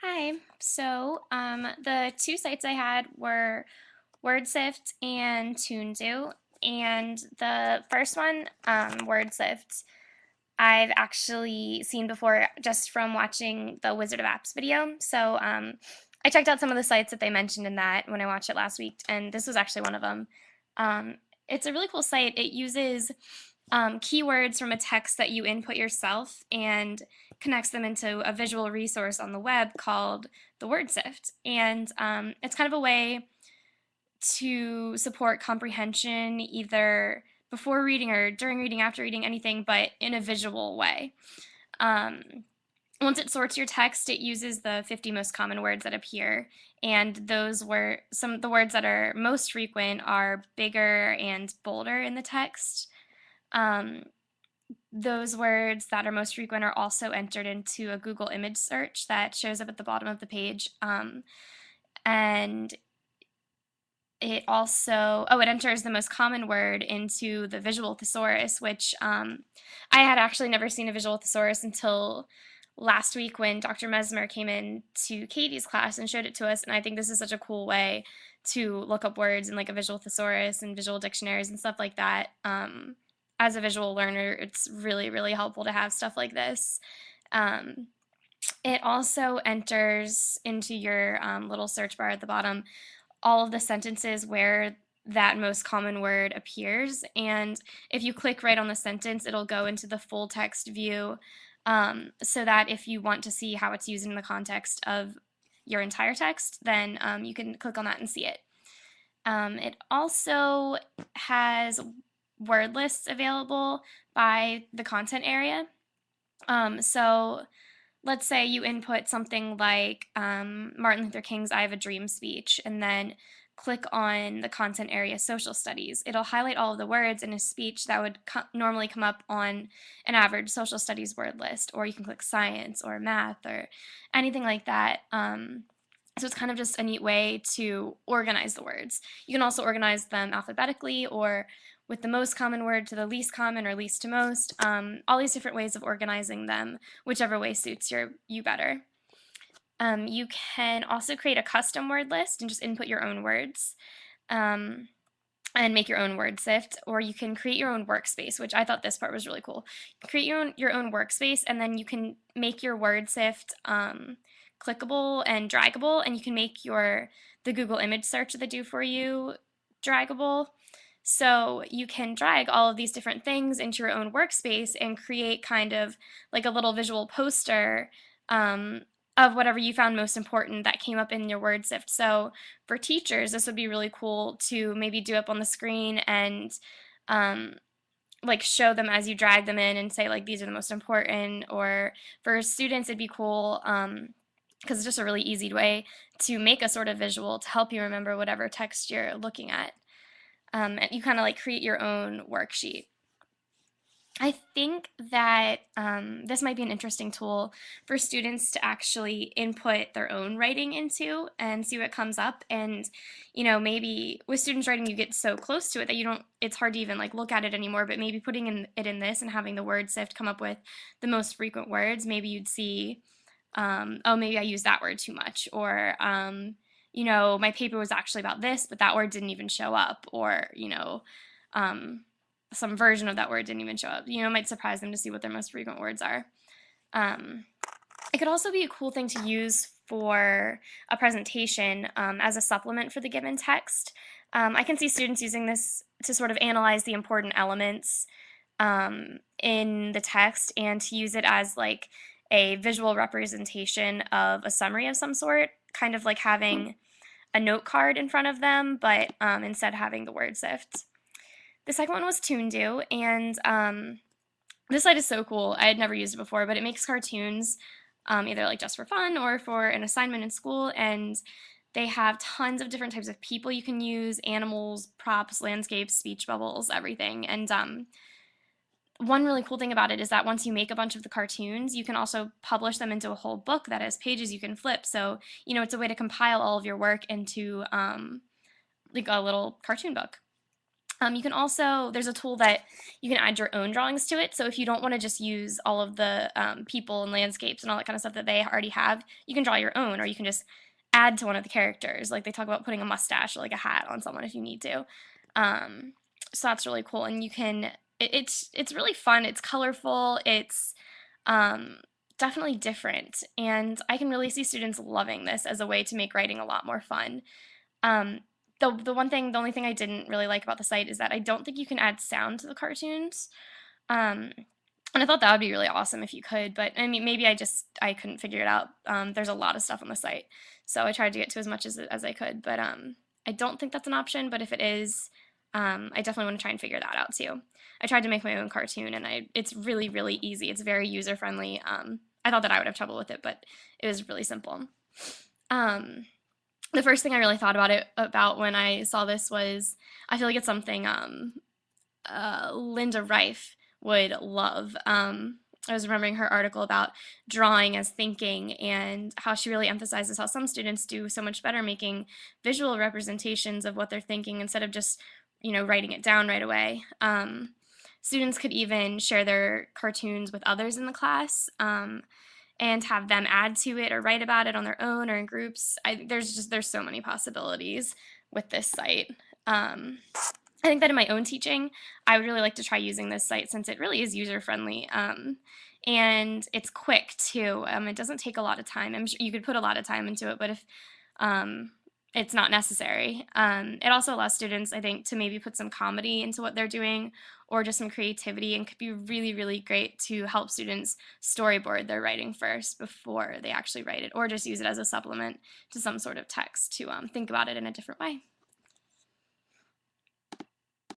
Hi. The two sites I had were WordSift and ToonDoo. And the first one, WordSift, I've actually seen before just from watching the Wizard of Apps video. I checked out some of the sites that they mentioned in that when I watched it last week, and this was actually one of them. Um, it's a really cool site. It uses keywords from a text that you input yourself and connects them into a visual resource on the web called the WordSift. And it's kind of a way to support comprehension either before reading or during reading, after reading, anything, but in a visual way. Um, Once it sorts your text, it uses the 50 most common words that appear, and those were some of the words that are most frequent are bigger and bolder in the text. Um, those words that are most frequent are also entered into a Google image search that shows up at the bottom of the page. And it enters the most common word into the visual thesaurus, which I had actually never seen a visual thesaurus until last week when Dr. Mesmer came in to Katie's class and showed it to us. And I think this is such a cool way to look up words in like a visual thesaurus and visual dictionaries and stuff like that. As a visual learner, it's really, really helpful to have stuff like this. Um, it also enters into your little search bar at the bottom all of the sentences where that most common word appears. And if you click right on the sentence, it'll go into the full text view, so that if you want to see how it's used in the context of your entire text, then you can click on that and see it. It also has word lists available by the content area. So let's say you input something like Martin Luther King's I Have a Dream speech, and then click on the content area social studies. It'll highlight all of the words in a speech that would normally come up on an average social studies word list, or you can click science or math or anything like that. So it's kind of just a neat way to organize the words. You can also organize them alphabetically or with the most common word to the least common or least to most. All these different ways of organizing them, whichever way suits you better. You can also create a custom word list and just input your own words. And make your own word sift, or you can create your own workspace, which I thought this part was really cool. Create your own workspace, and then you can make your word sift clickable and draggable, and you can make the Google image search that they do for you draggable. So you can drag all of these different things into your own workspace and create kind of like a little visual poster of whatever you found most important that came up in your word sift. So for teachers, this would be really cool to maybe do up on the screen and um, like show them as you drag them in and say like these are the most important. Or for students, it'd be cool because it's just a really easy way to make a sort of visual to help you remember whatever text you're looking at. And you kind of like create your own worksheet. I think that this might be an interesting tool for students to actually input their own writing into and see what comes up. And, maybe with students writing, you get so close to it that it's hard to even like look at it anymore. But maybe putting it in this and having the word sift come up with the most frequent words, maybe you'd see, oh, maybe I used that word too much. Or, my paper was actually about this, but that word didn't even show up. Or, um, some version of that word didn't even show up. It might surprise them to see what their most frequent words are. Um, it could also be a cool thing to use for a presentation as a supplement for the given text. I can see students using this to sort of analyze the important elements in the text and to use it as like a visual representation of a summary of some sort, kind of like having a note card in front of them, but instead having the word sift. The second one was ToonDoo, and this site is so cool. I had never used it before, but it makes cartoons either like just for fun or for an assignment in school, and they have tons of different types of people you can use: animals, props, landscapes, speech bubbles, everything. And one really cool thing about it is that once you make a bunch of the cartoons, you can also publish them into a whole book that has pages you can flip. So, it's a way to compile all of your work into like a little cartoon book. You can also, there's a tool that you can add your own drawings to it. So if you don't want to just use all of the people and landscapes and all that kind of stuff that they already have, you can draw your own, or you can just add to one of the characters. Like they talk about putting a mustache or like a hat on someone if you need to. Um, so that's really cool. And you can, it's really fun. It's colorful. It's um, definitely different. And I can really see students loving this as a way to make writing a lot more fun. Um, the only thing I didn't really like about the site is that I don't think you can add sound to the cartoons. Um, and I thought that would be really awesome if you could, but I mean, maybe I couldn't figure it out. There's a lot of stuff on the site, so I tried to get to as much as I could, but I don't think that's an option. But if it is, I definitely want to try and figure that out too. I tried to make my own cartoon, and it's really really easy. It's very user friendly. I thought that I would have trouble with it, but it was really simple. Um, the first thing I really thought about when I saw this was I feel like it's something Linda Rife would love. I was remembering her article about drawing as thinking and how she really emphasizes how some students do so much better making visual representations of what they're thinking instead of just, writing it down right away. Students could even share their cartoons with others in the class. And have them add to it or write about it on their own or in groups. There's so many possibilities with this site. I think that in my own teaching, I would really like to try using this site since it really is user friendly. And it's quick too. It doesn't take a lot of time. I'm sure you could put a lot of time into it, but if um, it's not necessary. It also allows students, I think, to maybe put some comedy into what they're doing or just some creativity, and could be really, really great to help students storyboard their writing first before they actually write it, or just use it as a supplement to some sort of text to think about it in a different way.